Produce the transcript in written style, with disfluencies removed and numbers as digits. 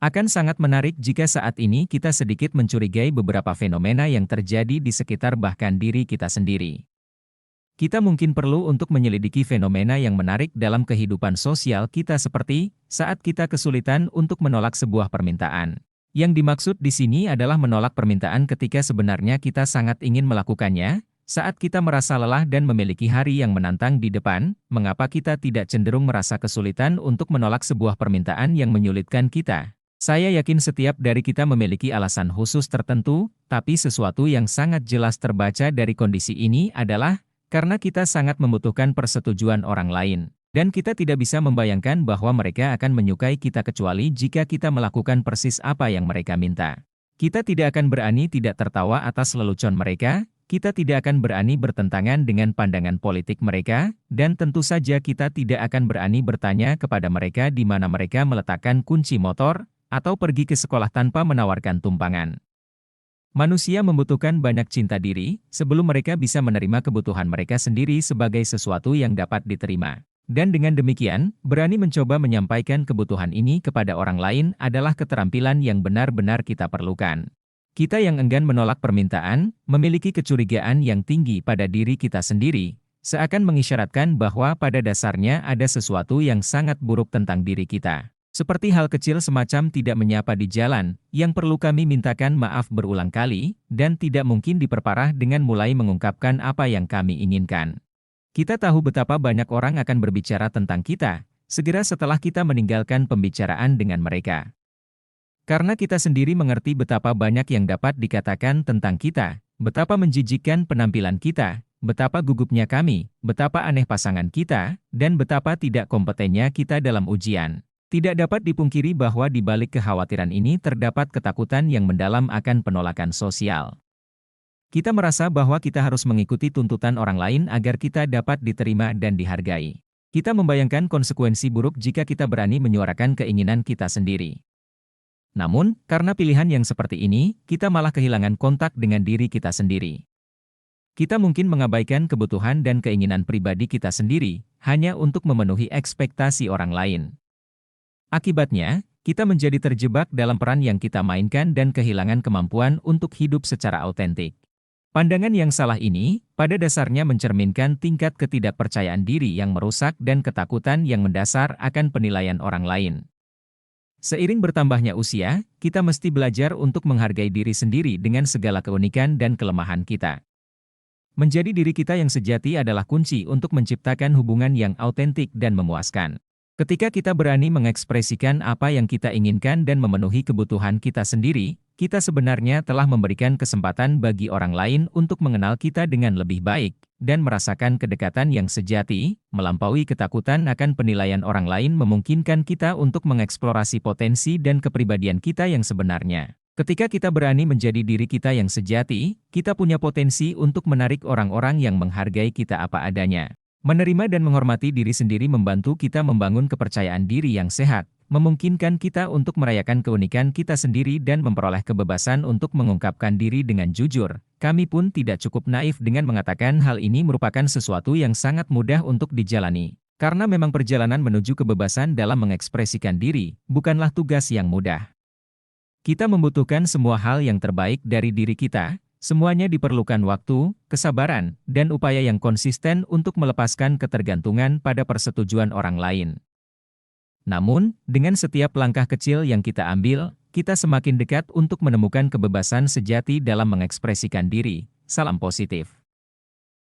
Akan sangat menarik jika saat ini kita sedikit mencurigai beberapa fenomena yang terjadi di sekitar bahkan diri kita sendiri. Kita mungkin perlu untuk menyelidiki fenomena yang menarik dalam kehidupan sosial kita seperti saat kita kesulitan untuk menolak sebuah permintaan. Yang dimaksud di sini adalah menolak permintaan ketika sebenarnya kita sangat ingin melakukannya, saat kita merasa lelah dan memiliki hari yang menantang di depan, mengapa kita tidak cenderung merasa kesulitan untuk menolak sebuah permintaan yang menyulitkan kita? Saya yakin setiap dari kita memiliki alasan khusus tertentu, tapi sesuatu yang sangat jelas terbaca dari kondisi ini adalah karena kita sangat membutuhkan persetujuan orang lain. Dan kita tidak bisa membayangkan bahwa mereka akan menyukai kita kecuali jika kita melakukan persis apa yang mereka minta. Kita tidak akan berani tidak tertawa atas lelucon mereka, kita tidak akan berani bertentangan dengan pandangan politik mereka, dan tentu saja kita tidak akan berani bertanya kepada mereka di mana mereka meletakkan kunci motor, atau pergi ke sekolah tanpa menawarkan tumpangan. Manusia membutuhkan banyak cinta diri, sebelum mereka bisa menerima kebutuhan mereka sendiri sebagai sesuatu yang dapat diterima. Dan dengan demikian, berani mencoba menyampaikan kebutuhan ini kepada orang lain adalah keterampilan yang benar-benar kita perlukan. Kita yang enggan menolak permintaan, memiliki kecurigaan yang tinggi pada diri kita sendiri, seakan mengisyaratkan bahwa pada dasarnya ada sesuatu yang sangat buruk tentang diri kita. Seperti hal kecil semacam tidak menyapa di jalan, yang perlu kami mintakan maaf berulang kali, dan tidak mungkin diperparah dengan mulai mengungkapkan apa yang kami inginkan. Kita tahu betapa banyak orang akan berbicara tentang kita, segera setelah kita meninggalkan pembicaraan dengan mereka. Karena kita sendiri mengerti betapa banyak yang dapat dikatakan tentang kita, betapa menjijikkan penampilan kita, betapa gugupnya kami, betapa aneh pasangan kita, dan betapa tidak kompetennya kita dalam ujian. Tidak dapat dipungkiri bahwa di balik kekhawatiran ini terdapat ketakutan yang mendalam akan penolakan sosial. Kita merasa bahwa kita harus mengikuti tuntutan orang lain agar kita dapat diterima dan dihargai. Kita membayangkan konsekuensi buruk jika kita berani menyuarakan keinginan kita sendiri. Namun, karena pilihan yang seperti ini, kita malah kehilangan kontak dengan diri kita sendiri. Kita mungkin mengabaikan kebutuhan dan keinginan pribadi kita sendiri, hanya untuk memenuhi ekspektasi orang lain. Akibatnya, kita menjadi terjebak dalam peran yang kita mainkan dan kehilangan kemampuan untuk hidup secara autentik. Pandangan yang salah ini, pada dasarnya mencerminkan tingkat ketidakpercayaan diri yang merusak dan ketakutan yang mendasar akan penilaian orang lain. Seiring bertambahnya usia, kita mesti belajar untuk menghargai diri sendiri dengan segala keunikan dan kelemahan kita. Menjadi diri kita yang sejati adalah kunci untuk menciptakan hubungan yang autentik dan memuaskan. Ketika kita berani mengekspresikan apa yang kita inginkan dan memenuhi kebutuhan kita sendiri, kita sebenarnya telah memberikan kesempatan bagi orang lain untuk mengenal kita dengan lebih baik, dan merasakan kedekatan yang sejati, melampaui ketakutan akan penilaian orang lain memungkinkan kita untuk mengeksplorasi potensi dan kepribadian kita yang sebenarnya. Ketika kita berani menjadi diri kita yang sejati, kita punya potensi untuk menarik orang-orang yang menghargai kita apa adanya. Menerima dan menghormati diri sendiri membantu kita membangun kepercayaan diri yang sehat, memungkinkan kita untuk merayakan keunikan kita sendiri dan memperoleh kebebasan untuk mengungkapkan diri dengan jujur. Kami pun tidak cukup naif dengan mengatakan hal ini merupakan sesuatu yang sangat mudah untuk dijalani. Karena memang perjalanan menuju kebebasan dalam mengekspresikan diri, bukanlah tugas yang mudah. Kita membutuhkan semua hal yang terbaik dari diri kita. Semuanya diperlukan waktu, kesabaran, dan upaya yang konsisten untuk melepaskan ketergantungan pada persetujuan orang lain. Namun, dengan setiap langkah kecil yang kita ambil, kita semakin dekat untuk menemukan kebebasan sejati dalam mengekspresikan diri. Salam positif.